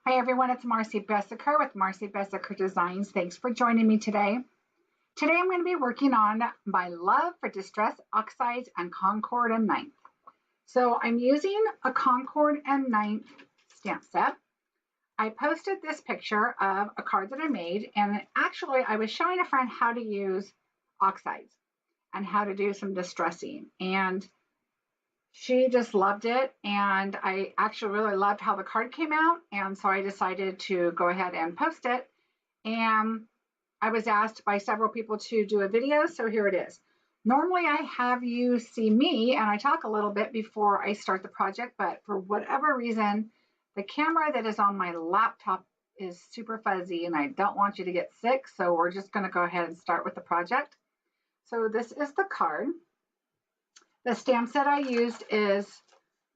Hi everyone, it's Marcy Bessaker with Marcy Bessaker Designs. Thanks for joining me today. Today I'm going to be working on my love for distress oxides and Concord and 9th. So I'm using a Concord and 9th stamp set. I posted this picture of a card that I made, and actually I was showing a friend how to use oxides and how to do some distressing, and she just loved it, and I actually really loved how the card came out, and so I decided to go ahead and post it. And I was asked by several people to do a video, so here it is. Normally I have you see me and I talk a little bit before I start the project, but for whatever reason, the camera that is on my laptop is super fuzzy and I don't want you to get sick, so we're just going to go ahead and start with the project. So this is the card. The stamp set I used is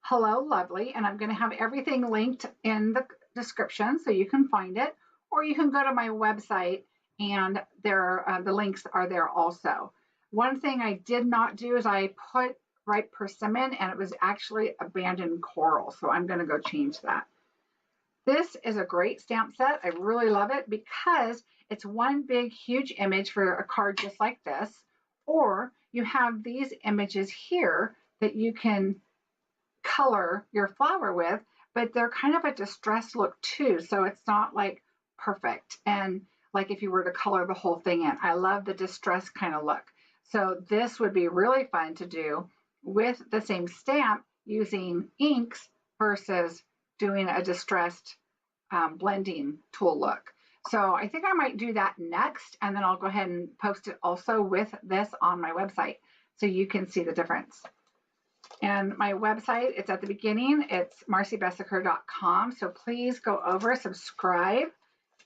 Hello Lovely, and I'm going to have everything linked in the description so you can find it, or you can go to my website and the links are there also. One thing I did not do is I put ripe persimmon, and it was actually abandoned coral, so I'm going to go change that. This is a great stamp set. I really love it because it's one big huge image for a card just like this, or you have these images here that you can color your flower with, but they're kind of a distressed look too, so it's not like perfect and like if you were to color the whole thing in. I love the distressed kind of look, so this would be really fun to do with the same stamp using inks versus doing a distressed blending tool look. So I think I might do that next, and then I'll go ahead and post it also with this on my website so you can see the difference. And my website, it's at the beginning, it's marcybessaker.com. So please go over, subscribe,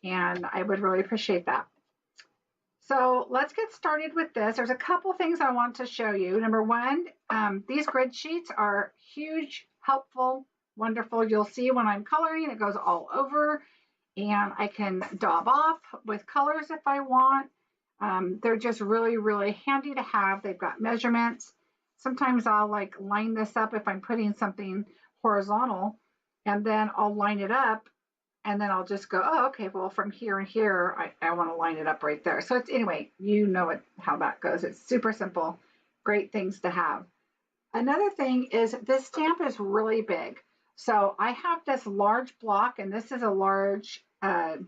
and I would really appreciate that. So let's get started with this. There's a couple things I want to show you. Number one, these grid sheets are huge, helpful, wonderful. You'll see when I'm coloring, it goes all over. And I can daub off with colors if I want. They're just really, really handy to have. They've got measurements. Sometimes I'll like line this up if I'm putting something horizontal, and then I'll line it up, and then I'll just go, oh, okay, well, from here and here, I want to line it up right there. So it's, anyway, you know how that goes. It's super simple, great things to have. Another thing is this stamp is really big. So I have this large block, and this is a large, the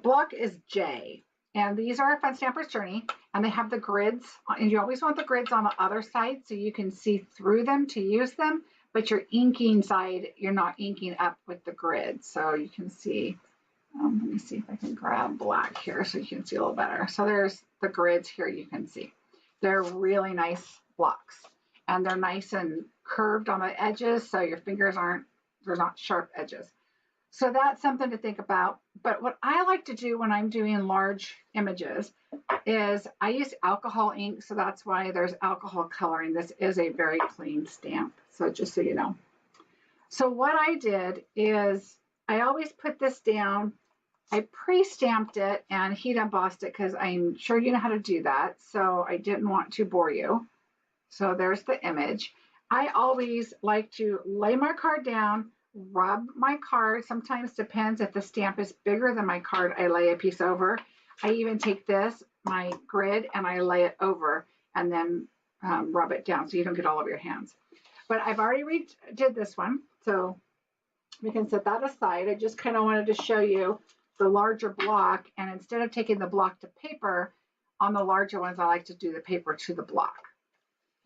block is J, and these are a Fun Stamper's Journey, and they have the grids, and you always want the grids on the other side so you can see through them to use them, but your inking side, you're not inking up with the grid. So you can see, let me see if I can grab black here so you can see a little better. So there's the grids here you can see. They're really nice blocks. And they're nice and curved on the edges, so your fingers they're not sharp edges. So that's something to think about. But what I like to do when I'm doing large images is I use alcohol ink, so that's why there's alcohol coloring. This is a very clean stamp, so just so you know. So what I did is I always put this down. I pre-stamped it and heat embossed it because I'm sure you know how to do that, so I didn't want to bore you. So there's the image. I always like to lay my card down, rub my card. Sometimes depends if the stamp is bigger than my card, I lay a piece over. I even take this, my grid, and I lay it over and then rub it down so you don't get all over your hands. But I've already redid this one, so we can set that aside. I just kind of wanted to show you the larger block, and instead of taking the block to paper, on the larger ones, I like to do the paper to the block.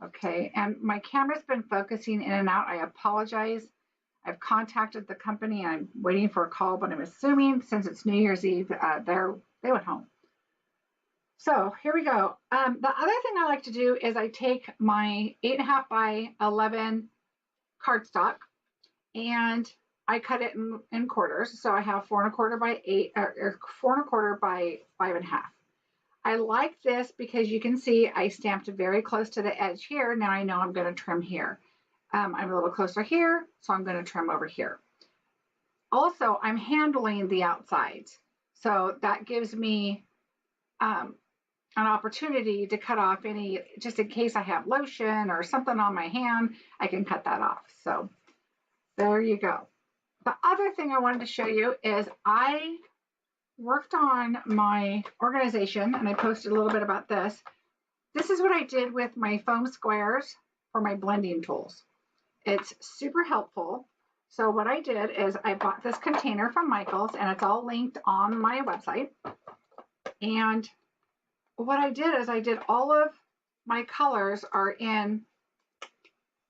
Okay, and my camera's been focusing in and out. I apologize. I've contacted the company. I'm waiting for a call, but I'm assuming since it's New Year's Eve, they went home. So here we go. The other thing I like to do is I take my 8.5 by 11 cardstock and I cut it in quarters. So I have 4.25 by 8, or 4.25 by 5.5. I like this because you can see I stamped very close to the edge here. Now I know I'm going to trim here. I'm a little closer here, so I'm going to trim over here. Also, I'm handling the outsides. So that gives me an opportunity to cut off any, just in case I have lotion or something on my hand, I can cut that off. So there you go. The other thing I wanted to show you is I worked on my organization, and I posted a little bit about this. This is what I did with my foam squares for my blending tools. It's super helpful. So what I did is I bought this container from Michael's, and it's all linked on my website. And what I did is I did all of my colors are in,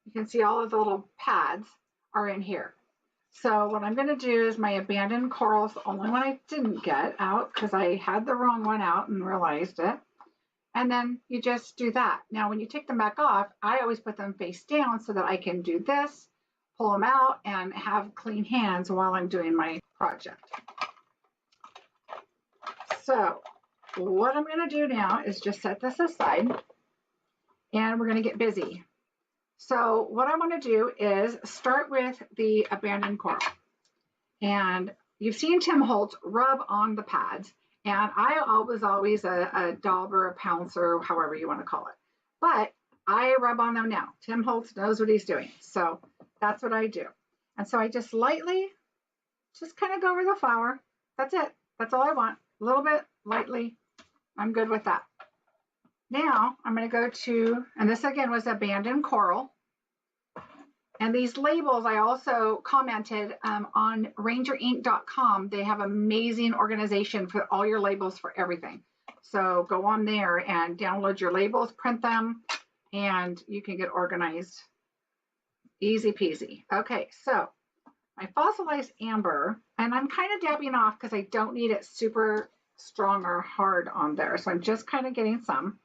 you can see all of the little pads are in here. So what I'm going to do is my abandoned corals, the only one I didn't get out because I had the wrong one out and realized it. And then you just do that. Now, when you take them back off, I always put them face down so that I can do this, pull them out, and have clean hands while I'm doing my project. So what I'm going to do now is just set this aside, and we're going to get busy. So what I want to do is start with the abandoned coral. And you've seen Tim Holtz rub on the pads. And I was always a dauber, a pouncer, however you want to call it. But I rub on them now. Tim Holtz knows what he's doing. So that's what I do. And so I just lightly, just kind of go over the flower. That's it. That's all I want. A little bit, lightly. I'm good with that. Now I'm going to go to, and this again was abandoned coral. And these labels, I also commented on rangerink.com. They have amazing organization for all your labels for everything. So go on there and download your labels, print them, and you can get organized. Easy peasy. Okay, so my fossilized amber, and I'm kind of dabbing off because I don't need it super strong or hard on there. So I'm just kind of getting some.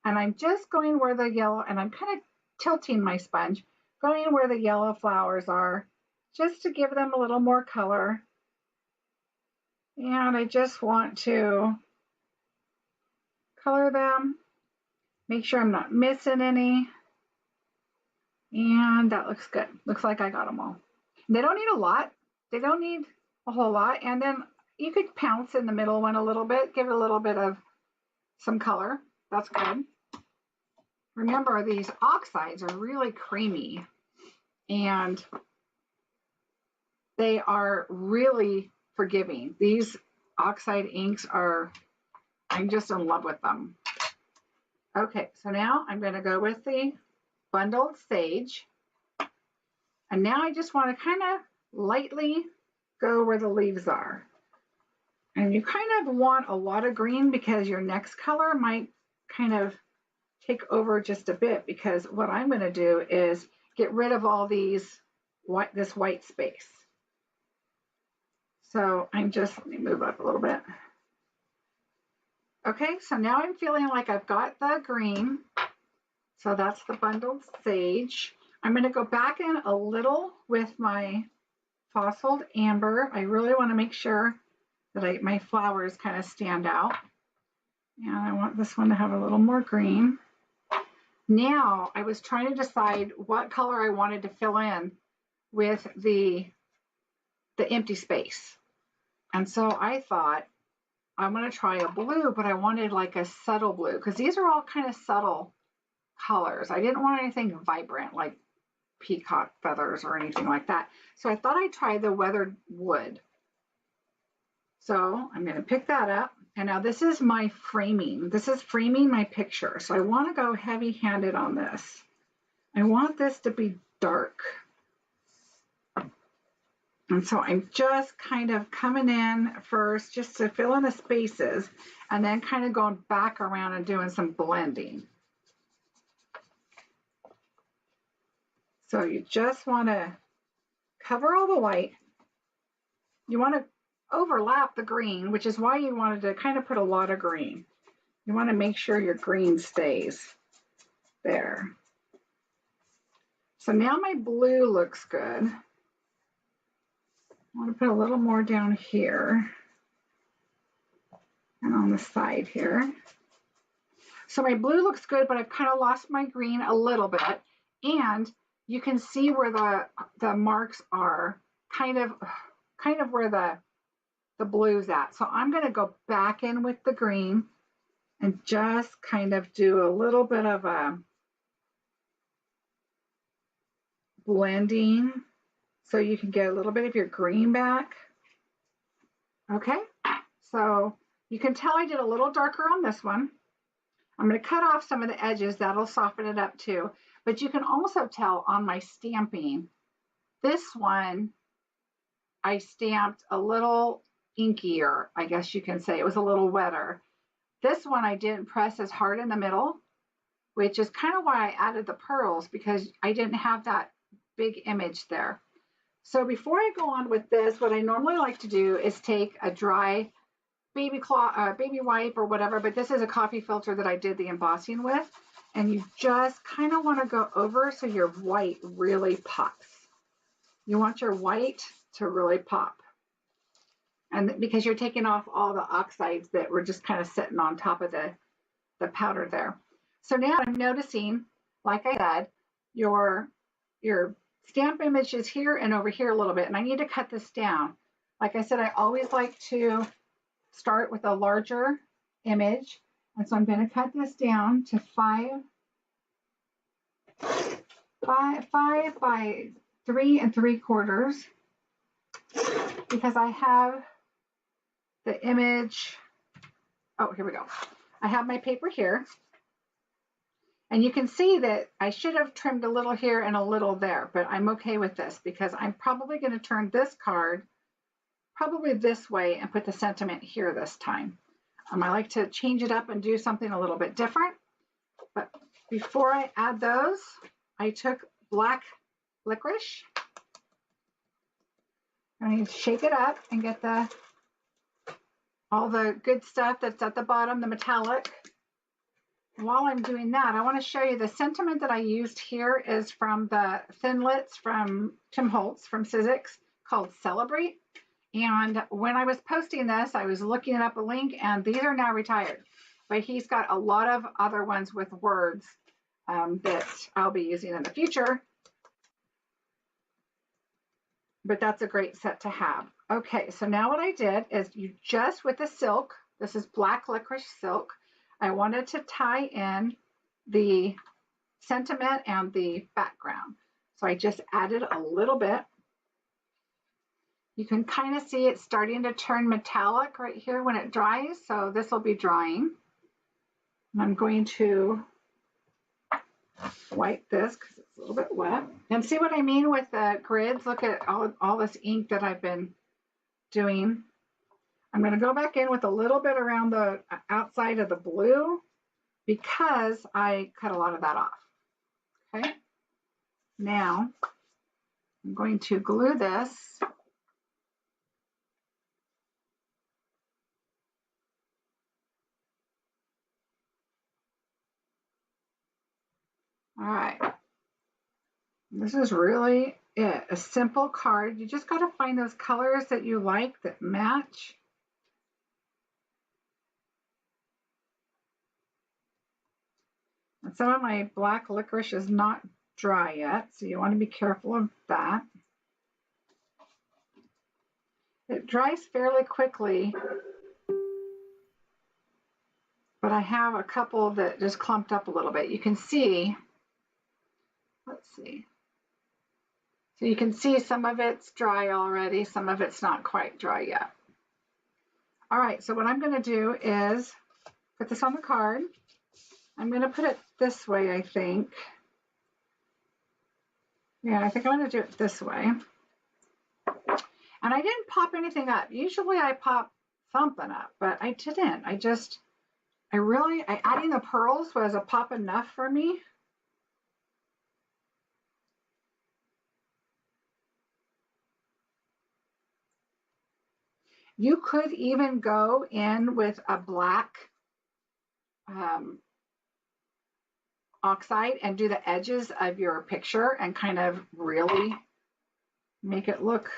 And I'm just going where the yellow, and I'm kind of tilting my sponge, going where the yellow flowers are, just to give them a little more color. And I just want to color them, make sure I'm not missing any. And that looks good. Looks like I got them all. They don't need a lot. They don't need a whole lot. And then you could pounce in the middle one a little bit, give it a little bit of some color. That's good. Remember, these oxides are really creamy. And they are really forgiving. These oxide inks are, I'm just in love with them. Okay, so now I'm going to go with the bundled sage. And now I just want to kind of lightly go where the leaves are. And you kind of want a lot of green because your next color might kind of take over just a bit, because what I'm going to do is get rid of all these this white space. So I'm just, let me move up a little bit. Okay, so now I'm feeling like I've got the green. So that's the bundled sage. I'm going to go back in a little with my fossiled amber. I really want to make sure that my flowers kind of stand out. And I want this one to have a little more green. Now I was trying to decide what color I wanted to fill in with the empty space. And so I thought, I'm going to try a blue, but I wanted like a subtle blue because these are all kind of subtle colors. I didn't want anything vibrant like peacock feathers or anything like that. So I thought I'd try the weathered wood. So I'm going to pick that up. And now this is my framing. This is framing my picture. So I want to go heavy-handed on this. I want this to be dark. And so I'm just kind of coming in first just to fill in the spaces and then kind of going back around and doing some blending. So you just want to cover all the white. You want to overlap the green, which is why you wanted to kind of put a lot of green. You want to make sure your green stays there. So now my blue looks good. I want to put a little more down here and on the side here. So my blue looks good, but I've kind of lost my green a little bit. And you can see where the marks are, kind of where the blue's at. So I'm going to go back in with the green and just kind of do a little bit of a blending so you can get a little bit of your green back. Okay, so you can tell I did a little darker on this one. I'm going to cut off some of the edges. That'll soften it up too. But you can also tell on my stamping, this one I stamped a little inkier, I guess you can say. It was a little wetter. This one I didn't press as hard in the middle, which is kind of why I added the pearls, because I didn't have that big image there. So before I go on with this, what I normally like to do is take a dry baby cloth, baby wipe or whatever, but this is a coffee filter that I did the embossing with, and you just kind of want to go over so your white really pops. You want your white to really pop, and because you're taking off all the oxides that were just kind of sitting on top of the powder there. So now I'm noticing, like I said, your stamp image is here and over here a little bit, and I need to cut this down. Like I said, I always like to start with a larger image, and so I'm going to cut this down to 5 by 3 3/4, because I have the image. Oh, here we go. I have my paper here. And you can see that I should have trimmed a little here and a little there, but I'm okay with this because I'm probably going to turn this card probably this way and put the sentiment here this time. I like to change it up and do something a little bit different. But before I add those, I took black licorice. I need to shake it up and get all the good stuff that's at the bottom, the metallic. While I'm doing that, I want to show you the sentiment that I used here is from the Thinlits from Tim Holtz from Sizzix called Celebrate. And when I was posting this, I was looking up a link, and these are now retired. But he's got a lot of other ones with words that I'll be using in the future. But that's a great set to have. Okay, so now what I did is you just with the silk, this is black licorice silk, I wanted to tie in the sentiment and the background. So I just added a little bit. You can kind of see it starting to turn metallic right here when it dries. So this will be drying. And I'm going to wipe this because it's a little bit wet. And see what I mean with the grids? Look at all this ink that I've been doing. I'm going to go back in with a little bit around the outside of the blue because I cut a lot of that off. Okay. Now I'm going to glue this. All right. This is really it. A simple card. You just got to find those colors that you like that match. And some of my black licorice is not dry yet, so you want to be careful of that. It dries fairly quickly, but I have a couple that just clumped up a little bit. You can see, let's see. So you can see some of it's dry already, some of it's not quite dry yet. All right, so what I'm going to do is put this on the card. I'm going to put it this way, I think. Yeah, I think I'm going to do it this way. And I didn't pop anything up. Usually I pop something up, but I didn't. Adding the pearls was a pop enough for me. You could even go in with a black Oxide and do the edges of your picture and kind of really make it look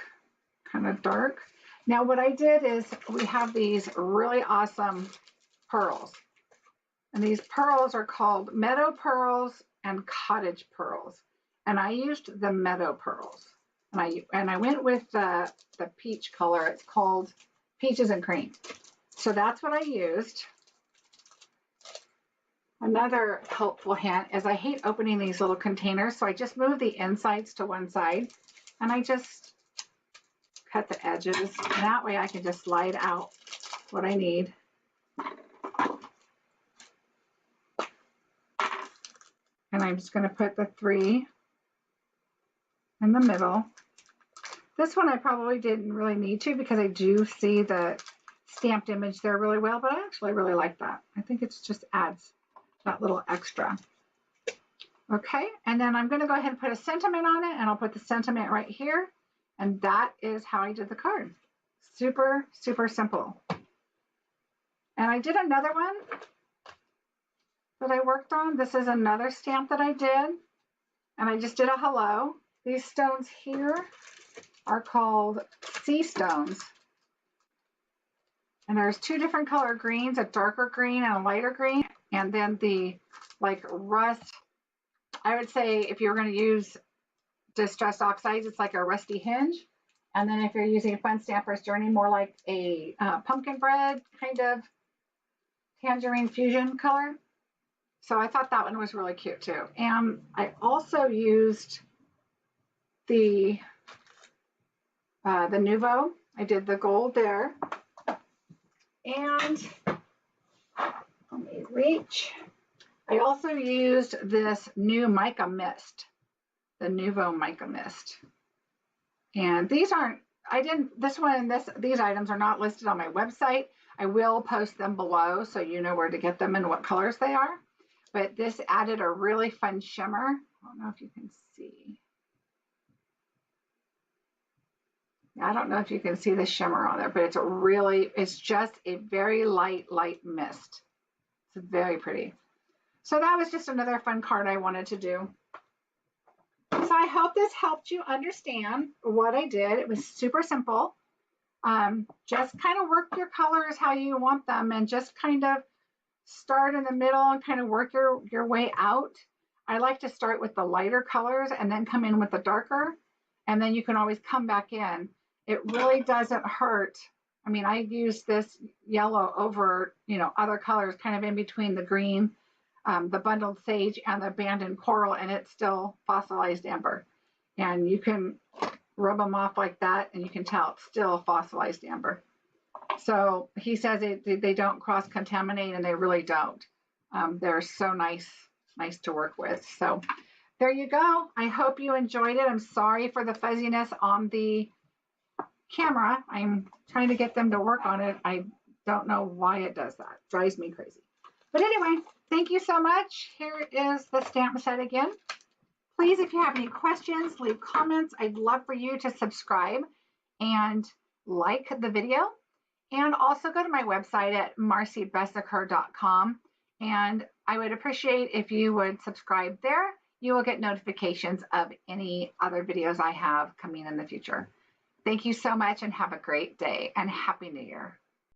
kind of dark. Now what I did is we have these really awesome pearls. And these pearls are called meadow pearls and cottage pearls. And I used the meadow pearls. And I went with the peach color. It's called Peaches and Cream. So that's what I used. Another helpful hint is I hate opening these little containers, so I just move the insides to one side. and I just cut the edges. And that way I can just slide out what I need. And I'm just going to put the 3 in the middle. This one I probably didn't really need to because I do see the stamped image there really well, but I actually really like that. I think it just adds that little extra. Okay, and then I'm going to go ahead and put a sentiment on it, and I'll put the sentiment right here. And that is how I did the card. Super, super simple. And I did another one that I worked on. This is another stamp that I did, and I just did a hello. These stones here are called sea stones. And there's 2 different color greens, a darker green and a lighter green. And then the like rust, I would say if you're going to use distressed oxides, it's like a rusty hinge. And then if you're using Fun Stamper's Journey, more like a pumpkin bread kind of tangerine fusion color. So I thought that one was really cute too. And I also used the Nouveau. I did the gold there. And let me reach. I also used this new mica mist, the Nouveau mica mist. And these aren't, these items are not listed on my website. I will post them below so you know where to get them and what colors they are. But this added a really fun shimmer. I don't know if you can see. I don't know if you can see the shimmer on there, but it's just a very light mist. It's very pretty. So that was just another fun card I wanted to do. So I hope this helped you understand what I did. It was super simple. Just kind of work your colors how you want them and just kind of start in the middle and kind of work your way out. I like to start with the lighter colors and then come in with the darker, and then you can always come back in. It really doesn't hurt. I mean, I use this yellow over, other colors kind of in between the green, the bundled sage and the abandoned coral, and it's still fossilized amber. And you can rub them off like that and you can tell it's still fossilized amber. So he says they don't cross-contaminate, and they really don't. They're so nice to work with. So there you go. I hope you enjoyed it. I'm sorry for the fuzziness on the camera. I'm trying to get them to work on it. I don't know why it does that. It drives me crazy. But anyway, thank you so much. Here is the stamp set again. Please, if you have any questions, leave comments. I'd love for you to subscribe and like the video. And also go to my website at marcybessaker.com. And I would appreciate if you would subscribe there. You will get notifications of any other videos I have coming in the future. Thank you so much and have a great day and Happy New Year.